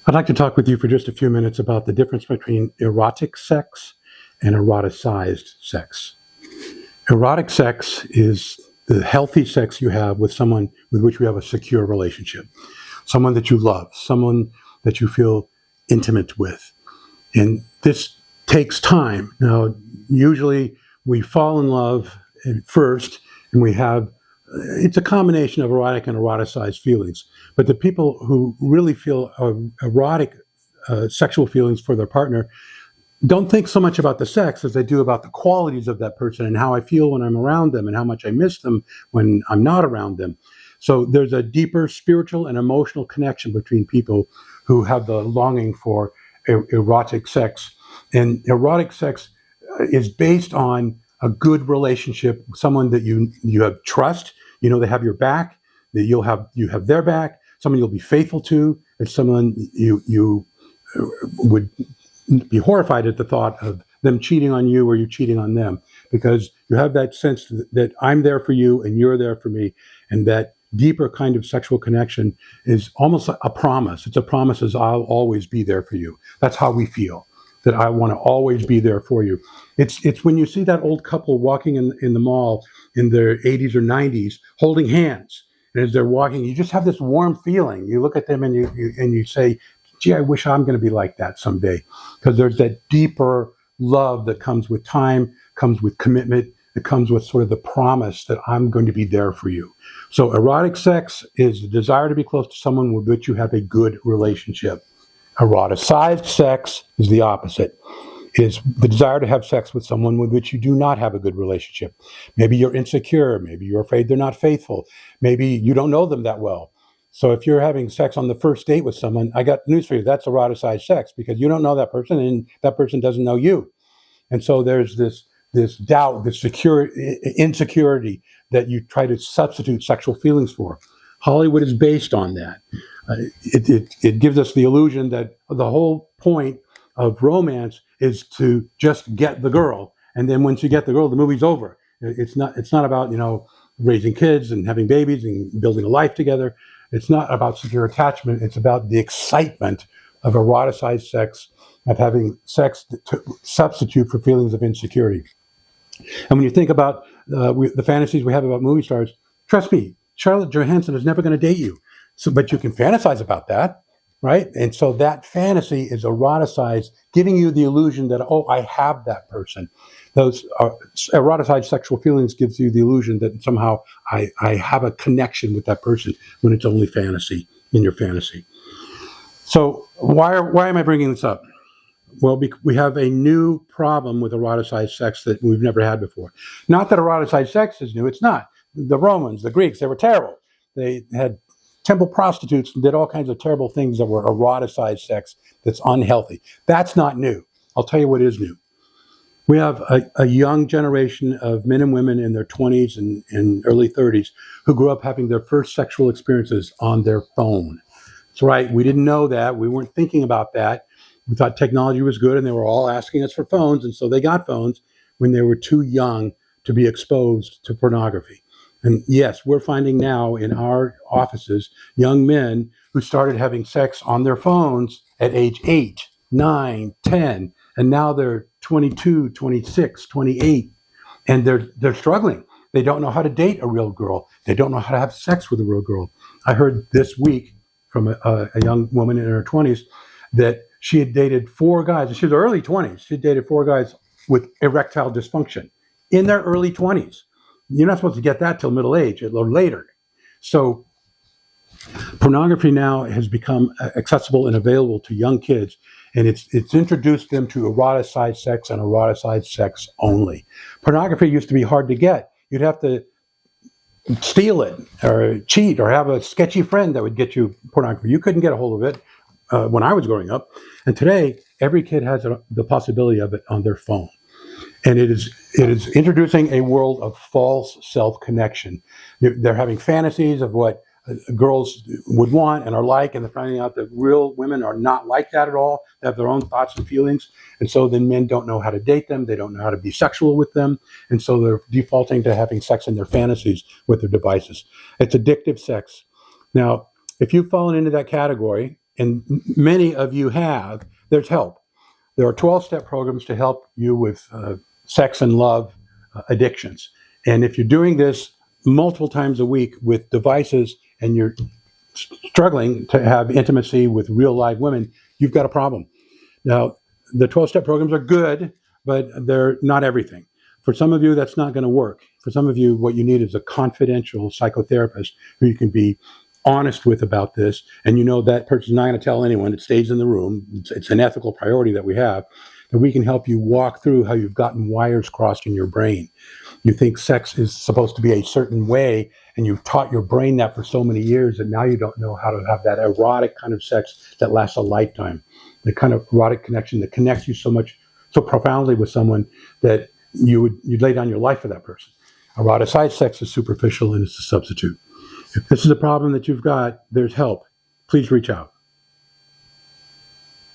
I'd like to talk with you for just a few minutes about the difference between erotic sex and eroticized sex. Erotic sex is the healthy sex you have with someone with which you have a secure relationship, someone that you love, someone that you feel intimate with. And this takes time. Now, usually we fall in love at first, and it's a combination of erotic and eroticized feelings. But the people who really feel erotic sexual feelings for their partner don't think so much about the sex as they do about the qualities of that person and how I feel when I'm around them and how much I miss them when I'm not around them. So there's a deeper spiritual and emotional connection between people who have the longing for erotic sex. And erotic sex is based on a good relationship, someone that you have trust, they have your back, that you have their back, someone you'll be faithful to, and someone you would be horrified at the thought of them cheating on you or you cheating on them, because you have that sense that I'm there for you and you're there for me, and that deeper kind of sexual connection is almost a promise. It's a promise as I'll always be there for you. That's how we feel, that I want to always be there for you. It's when you see that old couple walking in the mall in their 80s or 90s holding hands, and as they're walking, you just have this warm feeling. You look at them and you say, gee, I wish I'm going to be like that someday, because there's that deeper love that comes with time, comes with commitment, it comes with sort of the promise that I'm going to be there for you. So erotic sex is the desire to be close to someone with which you have a good relationship. Eroticized sex is the opposite, is the desire to have sex with someone with which you do not have a good relationship. Maybe you're insecure, maybe you're afraid they're not faithful, maybe you don't know them that well. So if you're having sex on the first date with someone, I got news for you, that's eroticized sex, because you don't know that person and that person doesn't know you. And so there's this doubt, this insecurity that you try to substitute sexual feelings for. Hollywood is based on that. It gives us the illusion that the whole point of romance is to just get the girl, and then once you get the girl, the movie's over. It's not about raising kids and having babies and building a life together. It's not about secure attachment. It's about the excitement of eroticized sex, of having sex to substitute for feelings of insecurity. And when you think about the fantasies we have about movie stars, trust me, Scarlett Johansson is never going to date you. So, but you can fantasize about that, right? And so that fantasy is eroticized, giving you the illusion that, oh, I have that person. Those eroticized sexual feelings gives you the illusion that somehow I have a connection with that person, when it's only fantasy in your fantasy. So why am I bringing this up? Well, we have a new problem with eroticized sex that we've never had before. Not that eroticized sex is new, it's not. The Romans, the Greeks, they were terrible. They had temple prostitutes and did all kinds of terrible things that were eroticized sex that's unhealthy. That's not new. I'll tell you what is new. We have a young generation of men and women in their 20s and early 30s who grew up having their first sexual experiences on their phone. That's right. We didn't know that. We weren't thinking about that. We thought technology was good, and they were all asking us for phones, and so they got phones when they were too young to be exposed to pornography. And yes, we're finding now in our offices young men who started having sex on their phones at age 8, 9, 10, and now they're 22, 26, 28, and they're struggling. They don't know how to date a real girl. They don't know how to have sex with a real girl. I heard this week from a young woman in her 20s that she had dated 4 guys. She was early 20s. She had dated 4 guys with erectile dysfunction in their early 20s. You're not supposed to get that till middle age or later. So pornography now has become accessible and available to young kids, and it's introduced them to eroticized sex and eroticized sex only. Pornography used to be hard to get. You'd have to steal it or cheat or have a sketchy friend that would get you pornography. You couldn't get a hold of it when I was growing up. And today, every kid has the possibility of it on their phone. And it is introducing a world of false self-connection. They're having fantasies of what girls would want and are like, and they're finding out that real women are not like that at all. They have their own thoughts and feelings. And so then men don't know how to date them. They don't know how to be sexual with them. And so they're defaulting to having sex in their fantasies with their devices. It's addictive sex. Now, if you've fallen into that category, and many of you have, there's help. There are 12-step programs to help you with sex and love addictions. And if you're doing this multiple times a week with devices and you're struggling to have intimacy with real live women, you've got a problem. Now, the 12-step programs are good, but they're not everything. For some of you, that's not going to work. For some of you, what you need is a confidential psychotherapist who you can be honest with about this, and you know that person's not going to tell anyone. It stays in the room. It's an ethical priority that we have, that we can help you walk through how you've gotten wires crossed in your brain. You think sex is supposed to be a certain way, and you've taught your brain that for so many years that now you don't know how to have that erotic kind of sex that lasts a lifetime, the kind of erotic connection that connects you so much, so profoundly with someone that you'd lay down your life for that person. Eroticized sex is superficial and it's a substitute. If this is a problem that you've got, there's help. Please reach out.